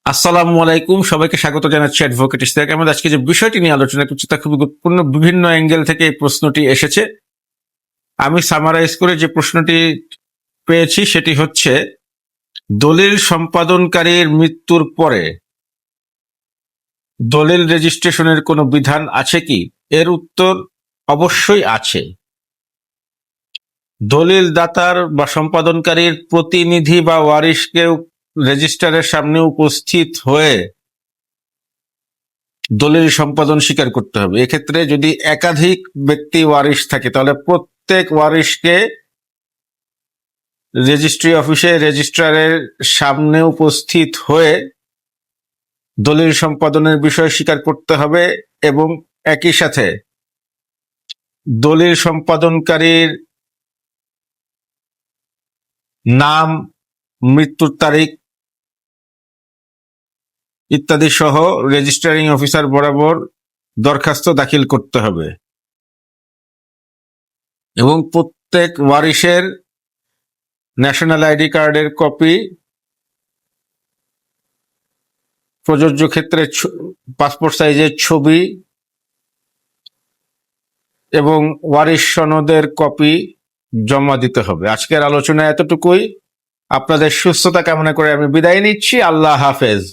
আসসালামু আলাইকুম, সবাইকে স্বাগত জানাচ্ছি অ্যাডভোকেট ইশতিয়াক আহমেদ। আজকে যে বিষয়টি নিয়ে আলোচনা করছি তা খুবই গুরুত্বপূর্ণ। বিভিন্ন অ্যাঙ্গেল থেকে এই প্রশ্নটি এসেছে। আমি সামারাইজ করে যে প্রশ্নটি পেয়েছি সেটি হচ্ছে, দলিল সম্পাদনকারীর মৃত্যুর পরে দলিল রেজিস্ট্রেশনের কোনো বিধান আছে কি? এর উত্তর অবশ্যই আছে। দলিল দাতার বা সম্পাদনকারীর প্রতিনিধি বা ওয়ারিশকে রেজিস্ট্রারের সামনে উপস্থিত হয়ে দলিল সম্পাদন স্বীকার করতে হবে। এক্ষেত্রে যদি একাধিক ব্যক্তি ওয়ারিশ থাকে তাহলে প্রত্যেক ওয়ারিশকে রেজিস্ট্রি অফিসে রেজিস্ট্রারের সামনে উপস্থিত হয়ে দলিল সম্পাদনের বিষয় স্বীকার করতে হবে এবং একই সাথে দলিল সম্পাদনকারীর নাম, মৃত্যুর তারিখ ইত্যাদি সহ রেজিস্ট্রারিং অফিসার বরাবর দরখাস্ত দাখিল করতে হবে এবং প্রত্যেক ওয়ারিশের ন্যাশনাল আইডি কার্ডের কপি, প্রযোজ্য ক্ষেত্রে পাসপোর্ট সাইজের ছবি এবং ওয়ারিশ সনদের কপি জমা দিতে হবে। আজকের আলোচনা এতটুকুই। আপনাদের সুস্থতা কামনা করে আমি বিদায় নিচ্ছি। আল্লাহ হাফেজ।